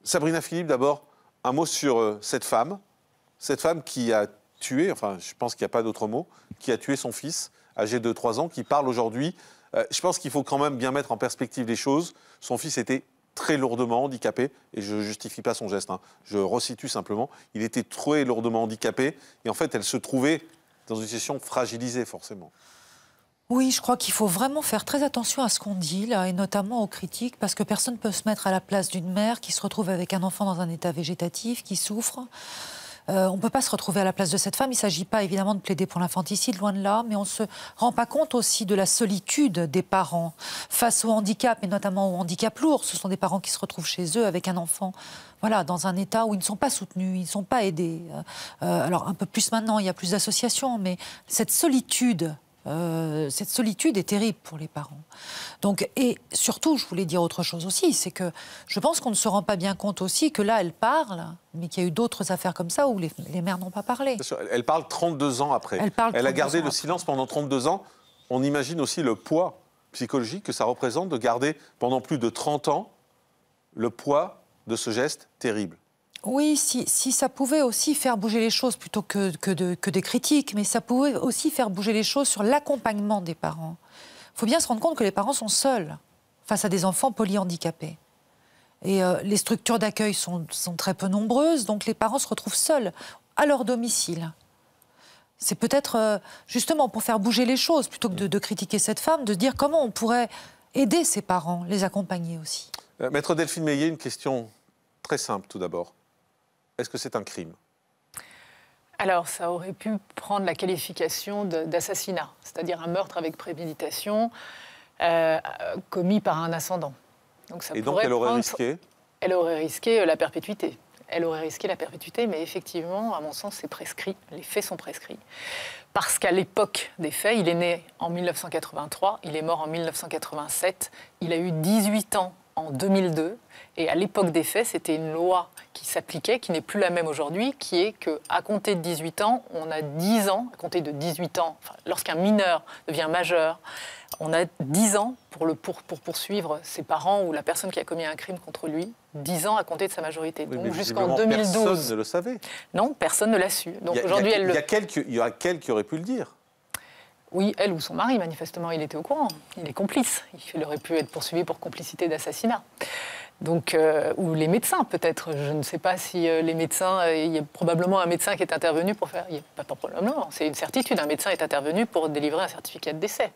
Sabrina Philippe, d'abord, un mot sur cette femme qui a tué, enfin je pense qu'il n'y a pas d'autre mot, qui a tué son fils, âgé de 3 ans, qui parle aujourd'hui. Je pense qu'il faut quand même bien mettre en perspective les choses. Son fils était très lourdement handicapé, et je ne justifie pas son geste, hein. Je resitue simplement. Il était très lourdement handicapé, et en fait, elle se trouvait dans une situation fragilisée, forcément. Oui, je crois qu'il faut vraiment faire très attention à ce qu'on dit, là, et notamment aux critiques, parce que personne ne peut se mettre à la place d'une mère qui se retrouve avec un enfant dans un état végétatif, qui souffre. On ne peut pas se retrouver à la place de cette femme. Il ne s'agit pas évidemment de plaider pour l'infanticide, loin de là, mais on ne se rend pas compte aussi de la solitude des parents face au handicap, et notamment au handicap lourd. Ce sont des parents qui se retrouvent chez eux avec un enfant, voilà, dans un état où ils ne sont pas soutenus, ils ne sont pas aidés. Alors un peu plus maintenant, il y a plus d'associations, mais cette solitude est terrible pour les parents. Donc, et surtout, je voulais dire autre chose aussi, c'est que je pense qu'on ne se rend pas bien compte aussi que là, elle parle, mais qu'il y a eu d'autres affaires comme ça où les mères n'ont pas parlé. Elle parle 32 ans après. Elle a gardé le silence pendant 32 ans. On imagine aussi le poids psychologique que ça représente de garder pendant plus de 30 ans le poids de ce geste terrible. Oui, si ça pouvait aussi faire bouger les choses plutôt que des critiques, mais ça pouvait aussi faire bouger les choses sur l'accompagnement des parents. Il faut bien se rendre compte que les parents sont seuls face à des enfants polyhandicapés. Et les structures d'accueil sont très peu nombreuses, donc les parents se retrouvent seuls à leur domicile. C'est peut-être justement pour faire bouger les choses, plutôt que de critiquer cette femme, de se dire comment on pourrait aider ces parents, les accompagner aussi. Maître Delphine Meillet, une question très simple tout d'abord. Est-ce que c'est un crime? Alors, ça aurait pu prendre la qualification d'assassinat, c'est-à-dire un meurtre avec préméditation commis par un ascendant. Donc, ça donc elle aurait risqué? Elle aurait risqué la perpétuité. Elle aurait risqué la perpétuité, mais effectivement, à mon sens, c'est prescrit. Les faits sont prescrits. Parce qu'à l'époque des faits, il est né en 1983, il est mort en 1987, il a eu 18 ans en 2002. Et à l'époque des faits, c'était une loi qui s'appliquait, qui n'est plus la même aujourd'hui, qui est qu'à compter de 18 ans, on a 10 ans, à compter de 18 ans, enfin, lorsqu'un mineur devient majeur, on a 10 ans pour poursuivre ses parents ou la personne qui a commis un crime contre lui, 10 ans à compter de sa majorité. Oui, donc jusqu'en 2012. Personne ne le savait. Non, personne ne l'a su. Donc aujourd'hui, il y a qu'elle qui aurait pu le dire. Oui, elle ou son mari, manifestement, il était au courant. Il est complice. Il aurait pu être poursuivi pour complicité d'assassinat. Donc, ou les médecins, peut-être. Je ne sais pas si les médecins... il y a probablement un médecin qui est intervenu pour faire... Pas probablement, c'est une certitude. Un médecin est intervenu pour délivrer un certificat de décès.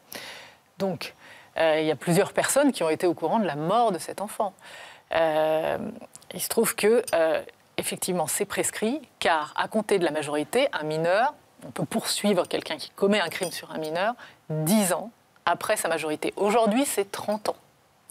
Donc, il y a plusieurs personnes qui ont été au courant de la mort de cet enfant. Il se trouve que, effectivement, c'est prescrit, car à compter de la majorité, un mineur... On peut poursuivre quelqu'un qui commet un crime sur un mineur 10 ans après sa majorité. Aujourd'hui, c'est 30 ans.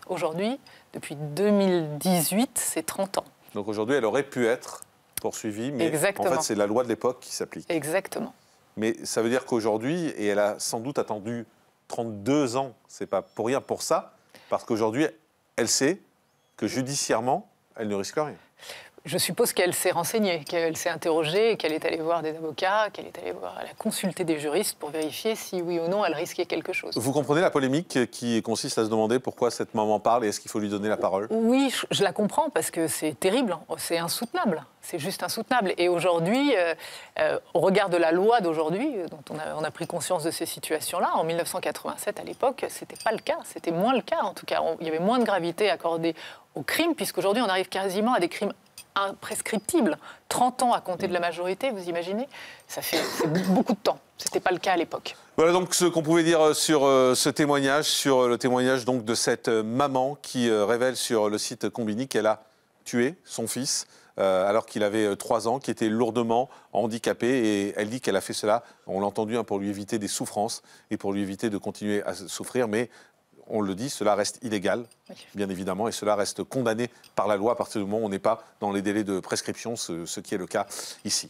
Aujourd'hui, depuis 2018, c'est 30 ans. Donc aujourd'hui, elle aurait pu être poursuivie, mais Exactement. En fait, c'est la loi de l'époque qui s'applique. Exactement. Mais ça veut dire qu'aujourd'hui, et elle a sans doute attendu 32 ans, c'est pas pour rien pour ça, parce qu'aujourd'hui, elle sait que judiciairement, elle ne risque rien. Je suppose qu'elle s'est renseignée, qu'elle s'est interrogée, qu'elle est allée voir des avocats, qu'elle est allée voir, elle a consulté des juristes pour vérifier si oui ou non elle risquait quelque chose. Vous comprenez la polémique qui consiste à se demander pourquoi cette maman parle et est-ce qu'il faut lui donner la parole? Oui, je la comprends parce que c'est terrible, c'est insoutenable, c'est juste insoutenable. Et aujourd'hui, au regard de la loi d'aujourd'hui, dont on a pris conscience de ces situations-là, en 1987 à l'époque, c'était pas le cas, c'était moins le cas en tout cas. Il y avait moins de gravité accordée aux crimes puisqu'aujourd'hui on arrive quasiment à des crimes imprescriptible. 30 ans à compter de la majorité, vous imaginez? C'est beaucoup de temps. Ce n'était pas le cas à l'époque. Voilà donc ce qu'on pouvait dire sur ce témoignage, sur le témoignage donc de cette maman qui révèle sur le site Combini qu'elle a tué son fils alors qu'il avait 3 ans, qui était lourdement handicapé. Et elle dit qu'elle a fait cela, on l'a entendu, pour lui éviter des souffrances et pour lui éviter de continuer à souffrir. Mais on le dit, cela reste illégal, bien évidemment, et cela reste condamné par la loi à partir du moment où on n'est pas dans les délais de prescription, ce qui est le cas ici.